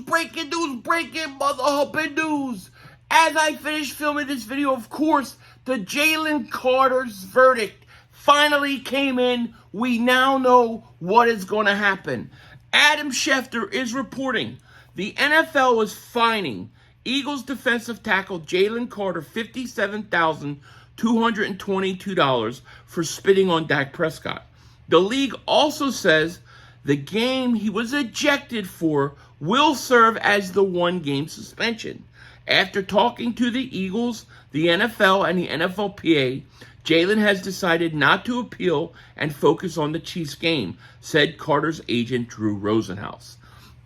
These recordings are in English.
breaking mother humping news. As I finish filming this video, of course, the Jalen Carter's verdict finally came in. We now know what is going to happen. Adam Schefter is reporting the NFL is fining Eagles defensive tackle Jalen Carter $57,222 for spitting on Dak Prescott. The league also says the game he was ejected for will serve as the one-game suspension. After talking to the Eagles, the NFL, and the NFLPA, Jalen has decided not to appeal and focus on the Chiefs game, said Carter's agent Drew Rosenhaus.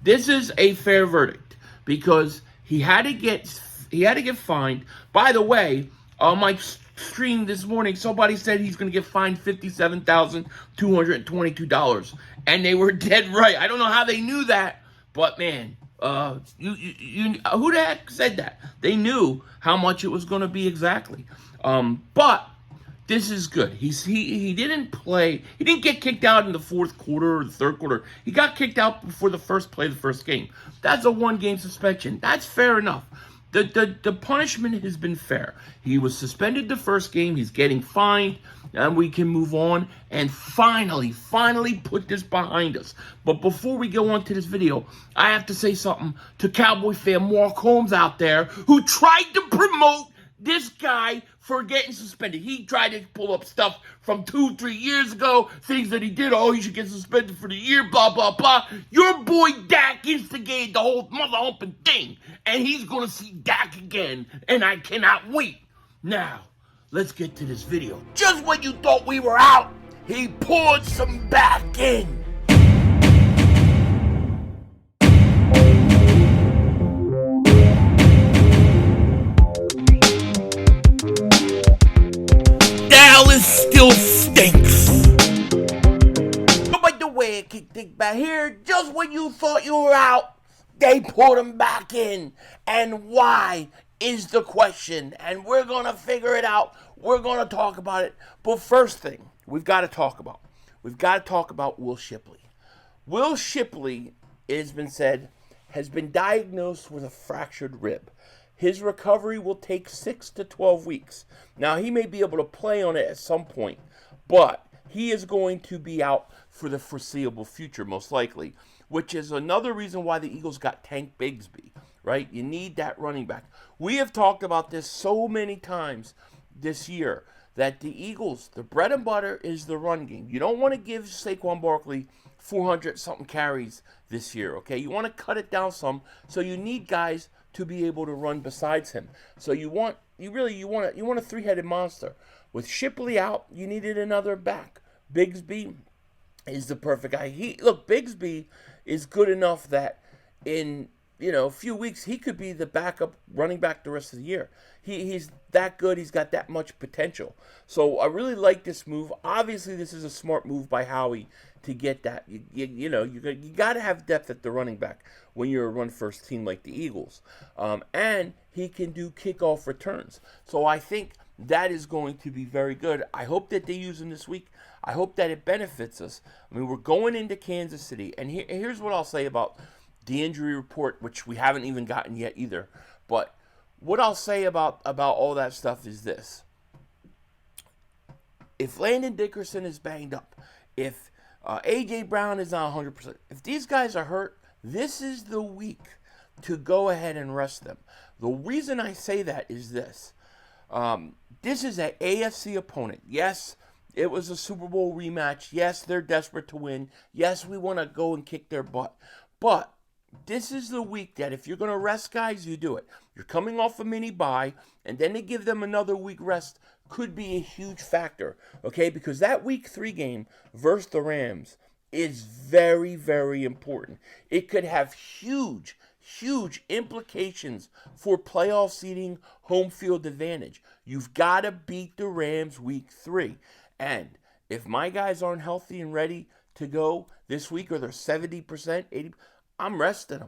This is a fair verdict because he had to get fined. By the way, on my stream this morning, somebody said he's going to get fined $57,222, and they were dead right. I don't know how they knew that, but man, who the heck said that? They knew how much it was going to be exactly. But this is good. He didn't play. He didn't get kicked out in the fourth quarter or the third quarter. He got kicked out before the first play of the first game. That's a one-game suspension. That's fair enough. The punishment has been fair. He was suspended the first game. He's getting fined, and we can move on and finally put this behind us. But before we go on to this video, I have to say something to Cowboy fan Mark Holmes out there who tried to promote this guy for getting suspended. He tried to pull up stuff from 2-3 years ago, things that he did. Oh, he should get suspended for the year, blah, blah, blah. Your boy Dak instigated the whole mother-humping thing, and he's going to see Dak again, and I cannot wait. Now, let's get to this video. Just when you thought we were out, he poured some back in. Dallas still stinks. But the way it kicked Dingbat here, just when you thought you were out, they put him back in. And why is the question? And we're going to figure it out. We're going to talk about it. But first thing we've got to talk about Will Shipley. Will Shipley, it has been said, has been diagnosed with a fractured rib. His recovery will take 6 to 12 weeks. Now, he may be able to play on it at some point, but he is going to be out for the foreseeable future, most likely, which is another reason why the Eagles got Tank Bigsby, right? You need that running back. We have talked about this so many times this year that the Eagles, the bread and butter is the run game. You don't want to give Saquon Barkley 400-something carries this year, okay? You want to cut it down some, so you need guys to be able to run besides him. So you want a three-headed monster. With Shipley out, you needed another back. Bigsby is the perfect guy. Bigsby is good enough that in a few weeks he could be the backup running back the rest of the year. He's that good. He's got that much potential. So I really like this move. Obviously, this is a smart move by Howie to get that. You got to have depth at the running back when you're a run-first team like the Eagles. And he can do kickoff returns. So I think that is going to be very good. I hope that they use him this week. I hope that it benefits us. I mean, we're going into Kansas City. And here's what I'll say about the injury report, which we haven't even gotten yet either. But what I'll say about all that stuff is this. If Landon Dickerson is banged up, if A.J. Brown is not 100%, if these guys are hurt, this is the week to go ahead and rest them. The reason I say that is this. This is an AFC opponent. Yes, it was a Super Bowl rematch. Yes, they're desperate to win. Yes, we want to go and kick their butt. But this is the week that if you're going to rest guys, you do it. You're coming off a mini bye, and then to give them another week rest could be a huge factor, okay? Because that week 3 game versus the Rams is very, very important. It could have huge implications for playoff seeding, home field advantage. You've got to beat the Rams week 3. And if my guys aren't healthy and ready to go this week, or they're 70%, 80%, I'm resting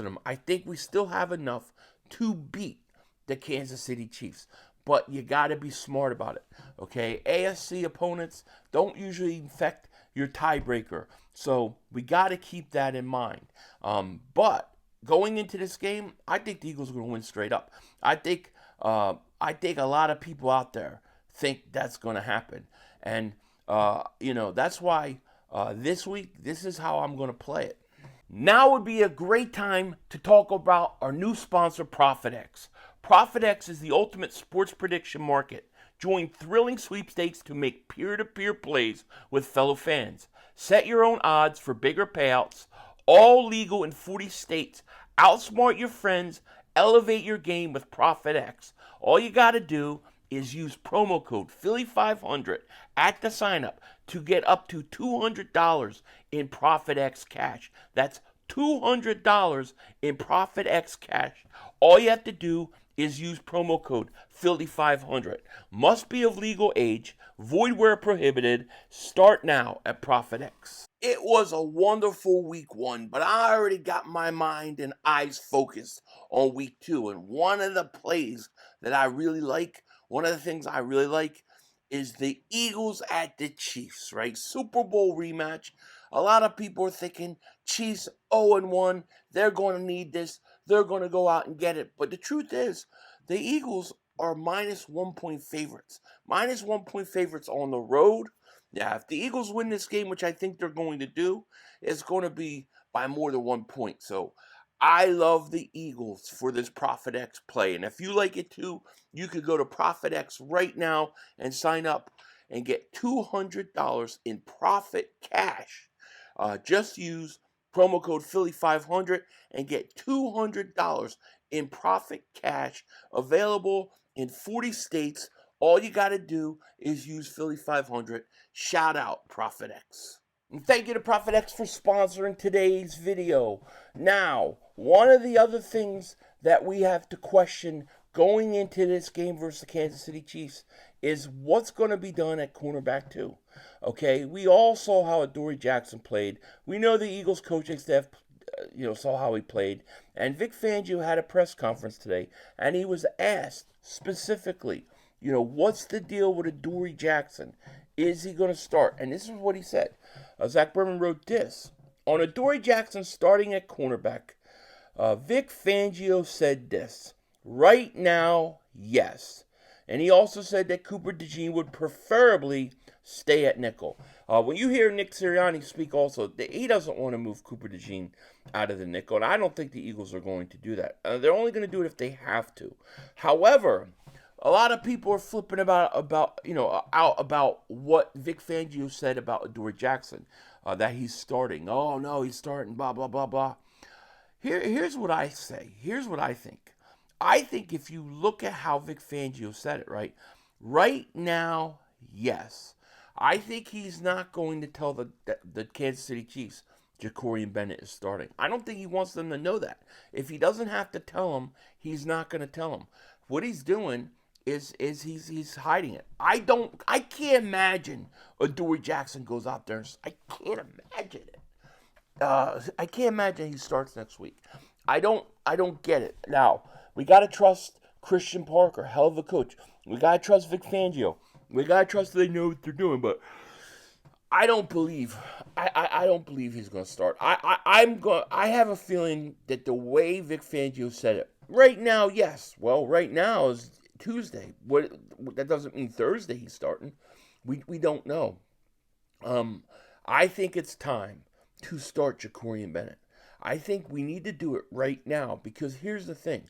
them. I think we still have enough to beat the Kansas City Chiefs. But you got to be smart about it, okay? AFC opponents don't usually affect your tiebreaker. So we got to keep that in mind. But going into this game, I think the Eagles are going to win straight up. I think a lot of people out there think that's going to happen, and that's why this week this is how I'm going to play it. Now would be a great time to talk about our new sponsor, ProfitX. ProfitX is the ultimate sports prediction market. Join thrilling sweepstakes to make peer-to-peer plays with fellow fans. Set your own odds for bigger payouts. All legal in 40 states. Outsmart your friends. Elevate your game with ProfitX. All you got to do is use promo code Philly500 at the sign up to get up to $200 in ProfitX cash. That's $200 in ProfitX cash. All you have to do is use promo code Philly500. Must be of legal age. Void where prohibited. Start now at ProfitX. It was a wonderful week 1, but I already got my mind and eyes focused on week 2. And one of the plays that I really like, one of the things I really like is the Eagles at the Chiefs, right? Super Bowl rematch. A lot of people are thinking Chiefs 0-1. They're going to need this. They're going to go out and get it. But the truth is, the Eagles are minus 1-point favorites. Minus 1-point favorites on the road. Yeah, if the Eagles win this game, which I think they're going to do, it's going to be by more than 1 point. So I love the Eagles for this ProfitX play. And if you like it too, you could go to ProfitX right now and sign up and get $200 in profit cash. Just use promo code Philly500 and get $200 in profit cash available in 40 states. All you got to do is use Philly500. Shout out ProfitX. And thank you to ProfitX for sponsoring today's video. Now, one of the other things that we have to question going into this game versus the Kansas City Chiefs is what's going to be done at cornerback 2. Okay, we all saw how Adoree Jackson played. We know the Eagles coaching staff, saw how he played. And Vic Fangio had a press conference today, and he was asked specifically, what's the deal with Adoree Jackson? Is he going to start? And this is what he said. Zach Berman wrote this. On Adoree Jackson starting at cornerback, Vic Fangio said this. Right now, yes. And he also said that Cooper DeJean would preferably stay at nickel. When you hear Nick Sirianni speak also, he doesn't want to move Cooper DeJean out of the nickel. And I don't think the Eagles are going to do that. They're only going to do it if they have to. However, a lot of people are flipping out about what Vic Fangio said about Adoree Jackson, that he's starting. Oh, no, he's starting, blah, blah, blah, blah. Here's what I say. Here's what I think. I think if you look at how Vic Fangio said it, right now, yes. I think he's not going to tell the Kansas City Chiefs Jacorian Bennett is starting. I don't think he wants them to know that. If he doesn't have to tell them, he's not going to tell them. What he's doing is he's hiding it. I can't imagine Adoree Jackson goes out there. I can't imagine it. I can't imagine he starts next week. I don't get it. Now, we got to trust Christian Parker, hell of a coach. We got to trust Vic Fangio. We got to trust they know what they're doing, but I don't believe he's going to start. I have a feeling that the way Vic Fangio said it, right now, yes. Well, right now is Tuesday. That doesn't mean Thursday he's starting. We don't know. I think it's time to start Jacorian Bennett. I think we need to do it right now because here's the thing.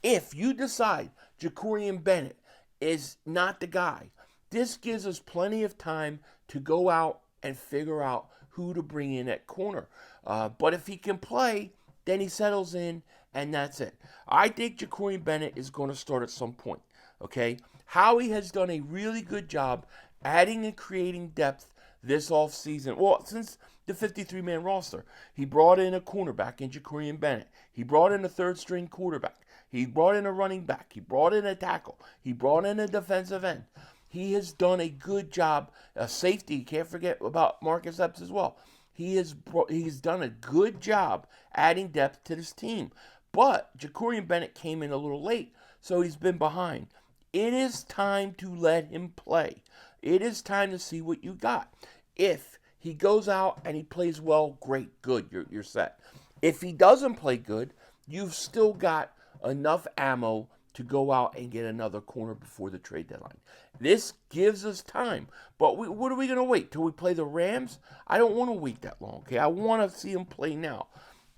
If you decide Jacorian Bennett is not the guy, this gives us plenty of time to go out and figure out who to bring in at corner. But if he can play, then he settles in, and that's it. I think Jacorian Bennett is going to start at some point. Okay? Howie has done a really good job adding and creating depth this offseason. Well, since the 53-man roster, he brought in a cornerback in Jacorian Bennett. He brought in a third-string quarterback. He brought in a running back. He brought in a tackle. He brought in a defensive end. He has done a good job. A safety, can't forget about Marcus Epps as well. He's done a good job adding depth to this team. But Jacorian Bennett came in a little late, so he's been behind. It is time to let him play. It is time to see what you got. If He goes out and he plays well, great, good, you're set. If he doesn't play good, you've still got enough ammo to go out and get another corner before the trade deadline. This gives us time. But what are we going to wait? Till we play the Rams? I don't want to wait that long, okay? I want to see him play now.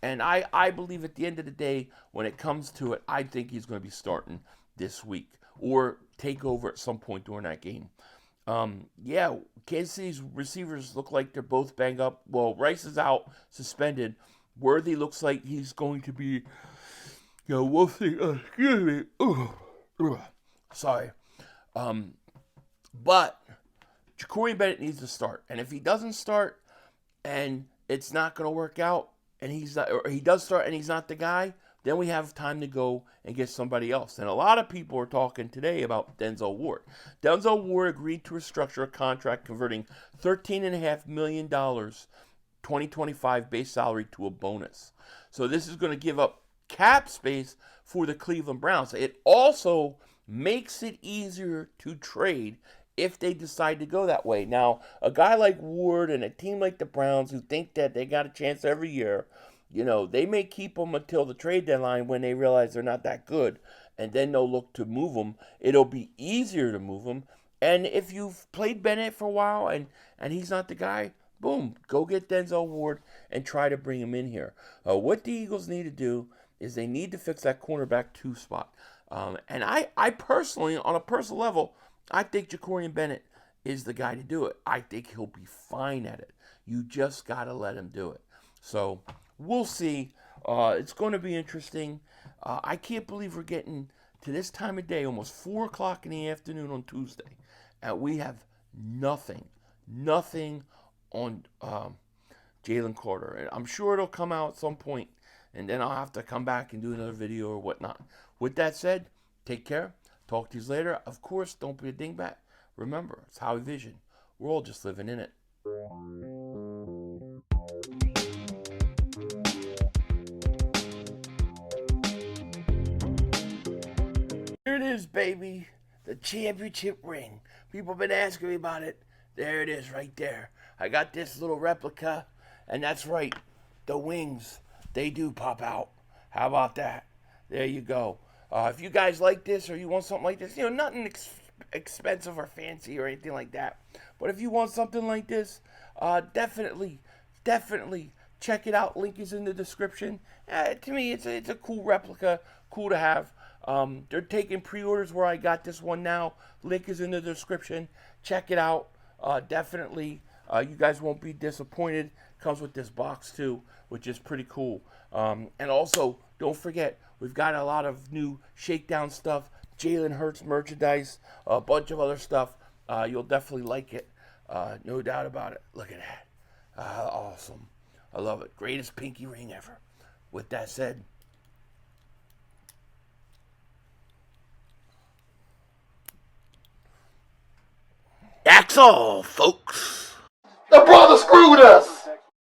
And I believe at the end of the day, when it comes to it, I think he's going to be starting this week or take over at some point during that game. Yeah, Kansas City's receivers look like they're both banged up. Well, Rice is out, suspended. Worthy looks like he's going to be, we'll see. Excuse me. Sorry. But Ja'Cory Bennett needs to start. And if he doesn't start and it's not going to work out, and he does start and he's not the guy, then we have time to go and get somebody else. And a lot of people are talking today about Denzel Ward. Denzel Ward agreed to restructure a contract converting $13.5 million 2025 base salary to a bonus. So this is going to give up cap space for the Cleveland Browns. It also makes it easier to trade if they decide to go that way. Now, a guy like Ward and a team like the Browns who think that they got a chance every year, they may keep him until the trade deadline when they realize they're not that good, and then they'll look to move him. It'll be easier to move him. And if you've played Bennett for a while and he's not the guy, boom, go get Denzel Ward and try to bring him in here. What the Eagles need to do is they need to fix that cornerback 2 spot. And I personally, on a personal level, I think Ja'Cory Bennett is the guy to do it. I think he'll be fine at it. You just got to let him do it. So we'll see. It's going to be interesting. I can't believe we're getting to this time of day, almost 4 o'clock in the afternoon on Tuesday, and we have nothing on Jalen Carter. And I'm sure it'll come out at some point, and then I'll have to come back and do another video or whatnot. With that said, take care. Talk to you later. Of course, don't be a dingbat. Remember, it's Howie Vision. We're all just living in it. Here it is, baby. The championship ring. People have been asking me about it. There it is right there. I got this little replica, and that's right. The wings, they do pop out. How about that? There you go. If you guys like this or you want something like this, nothing expensive or fancy or anything like that. But if you want something like this, definitely check it out. Link is in the description. To me, it's a cool replica, cool to have. They're taking pre-orders where I got this one now. Link is in the description. Check it out. Definitely, you guys won't be disappointed. Comes with this box too, which is pretty cool. And also, don't forget, we've got a lot of new Shakedown stuff, Jalen Hurts merchandise, a bunch of other stuff. You'll definitely like it. No doubt about it. Look at that. Awesome. I love it. Greatest pinky ring ever. With that said, that's all, folks. The brother screwed us.